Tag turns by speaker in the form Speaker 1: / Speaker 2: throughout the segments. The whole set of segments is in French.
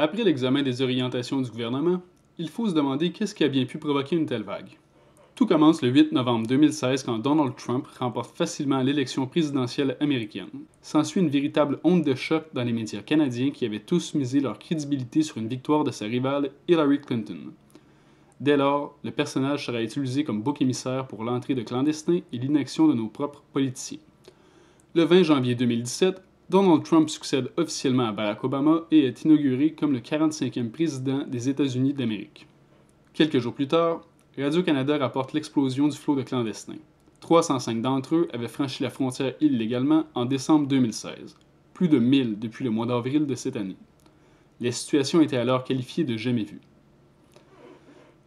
Speaker 1: Après l'examen des orientations du gouvernement, il faut se demander qu'est-ce qui a bien pu provoquer une telle vague. Tout commence le 8 novembre 2016 quand Donald Trump remporte facilement l'élection présidentielle américaine. S'ensuit une véritable onde de choc dans les médias canadiens qui avaient tous misé leur crédibilité sur une victoire de sa rivale Hillary Clinton. Dès lors, le personnage sera utilisé comme bouc émissaire pour l'entrée de clandestins et l'inaction de nos propres politiciens. Le 20 janvier 2017, Donald Trump succède officiellement à Barack Obama et est inauguré comme le 45e président des États-Unis d'Amérique. Quelques jours plus tard, Radio-Canada rapporte l'explosion du flot de clandestins. 305 d'entre eux avaient franchi la frontière illégalement en décembre 2016, plus de 1000 depuis le mois d'avril de cette année. La situation était alors qualifiée de jamais vue.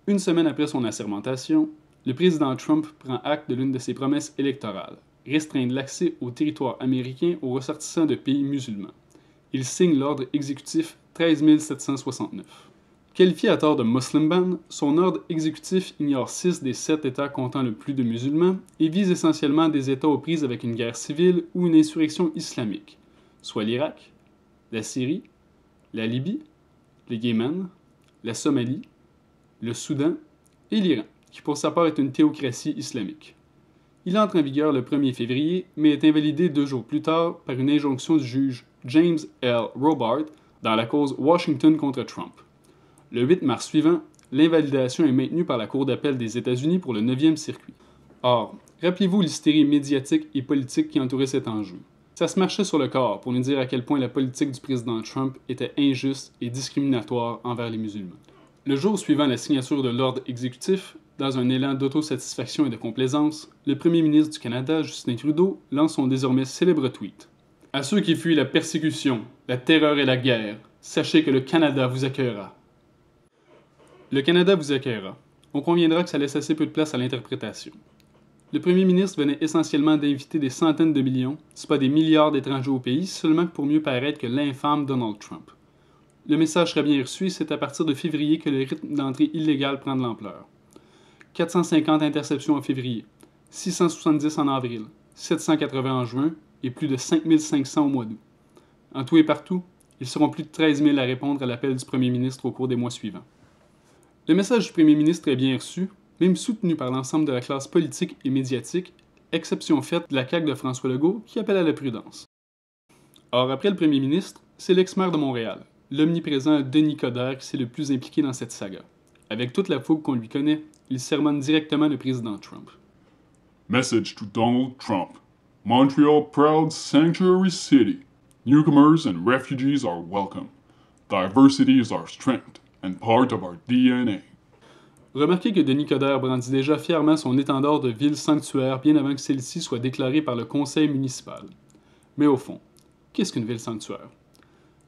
Speaker 1: Une semaine après son assermentation, le président Trump prend acte de l'une de ses promesses électorales, restreindre l'accès au territoire américain aux ressortissants de pays musulmans. Il signe l'ordre exécutif 13 769. Qualifié à tort de Muslim ban, son ordre exécutif ignore 6 des 7 États comptant le plus de musulmans et vise essentiellement des États aux prises avec une guerre civile ou une insurrection islamique, soit l'Irak, la Syrie, la Libye, le Yémen, la Somalie, le Soudan et l'Iran, qui pour sa part est une théocratie islamique. Il entre en vigueur le 1er février, mais est invalidé 2 jours plus tard par une injonction du juge James L. Robart dans la cause Washington contre Trump. Le 8 mars suivant, l'invalidation est maintenue par la Cour d'appel des États-Unis pour le 9e circuit. Or, rappelez-vous l'hystérie médiatique et politique qui entourait cet enjeu. Ça se marchait sur le corps pour nous dire à quel point la politique du président Trump était injuste et discriminatoire envers les musulmans. Le jour suivant la signature de l'ordre exécutif, dans un élan d'autosatisfaction et de complaisance, le premier ministre du Canada, Justin Trudeau, lance son désormais célèbre tweet. « À ceux qui fuient la persécution, la terreur et la guerre, sachez que le Canada vous accueillera. » Le Canada vous accueillera. On conviendra que ça laisse assez peu de place à l'interprétation. Le premier ministre venait essentiellement d'inviter des centaines de millions, si pas des milliards d'étrangers au pays, seulement pour mieux paraître que l'infâme Donald Trump. Le message serait bien reçu, c'est à partir de février que le rythme d'entrée illégale prend de l'ampleur. 450 interceptions en février, 670 en avril, 780 en juin et plus de 5500 au mois d'août. En tout et partout, ils seront plus de 13 000 à répondre à l'appel du premier ministre au cours des mois suivants. Le message du premier ministre est bien reçu, même soutenu par l'ensemble de la classe politique et médiatique, exception faite de la CAQ de François Legault qui appelle à la prudence. Or, après le premier ministre, c'est l'ex-maire de Montréal, l'omniprésent Denis Coderre qui s'est le plus impliqué dans cette saga. Avec toute la fougue qu'on lui connaît, il sermonne directement le président Trump.
Speaker 2: Message to Donald Trump. Montreal proud sanctuary city. Newcomers and refugees are welcome. Diversity is our strength and part of our DNA.
Speaker 1: Remarquez que Denis Coderre brandit déjà fièrement son étendard de ville sanctuaire bien avant que celle-ci soit déclarée par le conseil municipal. Mais au fond, qu'est-ce qu'une ville sanctuaire?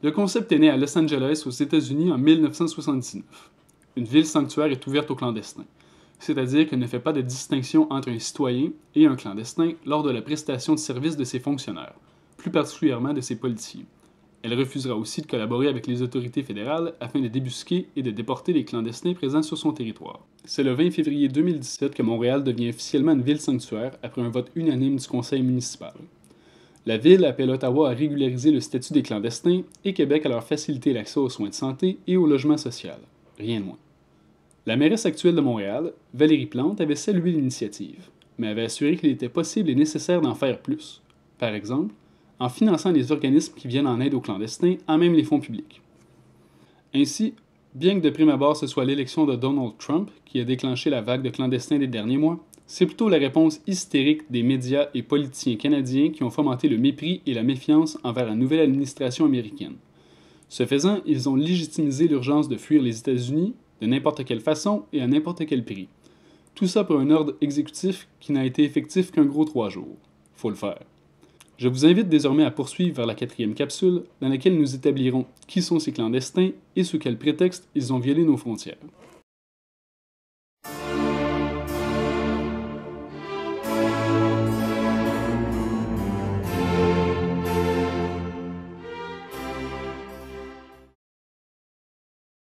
Speaker 1: Le concept est né à Los Angeles, aux États-Unis, en 1979. Une ville sanctuaire est ouverte aux clandestins, c'est-à-dire qu'elle ne fait pas de distinction entre un citoyen et un clandestin lors de la prestation de services de ses fonctionnaires, plus particulièrement de ses policiers. Elle refusera aussi de collaborer avec les autorités fédérales afin de débusquer et de déporter les clandestins présents sur son territoire. C'est le 20 février 2017 que Montréal devient officiellement une ville sanctuaire après un vote unanime du conseil municipal. La ville appelle Ottawa à régulariser le statut des clandestins et Québec à leur faciliter l'accès aux soins de santé et au logement social. Rien de moins. La mairesse actuelle de Montréal, Valérie Plante, avait salué l'initiative, mais avait assuré qu'il était possible et nécessaire d'en faire plus. Par exemple, en finançant les organismes qui viennent en aide aux clandestins, en même les fonds publics. Ainsi, bien que de prime abord ce soit l'élection de Donald Trump qui a déclenché la vague de clandestins des derniers mois, c'est plutôt la réponse hystérique des médias et politiciens canadiens qui ont fomenté le mépris et la méfiance envers la nouvelle administration américaine. Ce faisant, ils ont légitimisé l'urgence de fuir les États-Unis de n'importe quelle façon et à n'importe quel prix. Tout ça pour un ordre exécutif qui n'a été effectif qu'un gros 3 jours. Faut le faire. Je vous invite désormais à poursuivre vers la 4e capsule, dans laquelle nous établirons qui sont ces clandestins et sous quel prétexte ils ont violé nos frontières.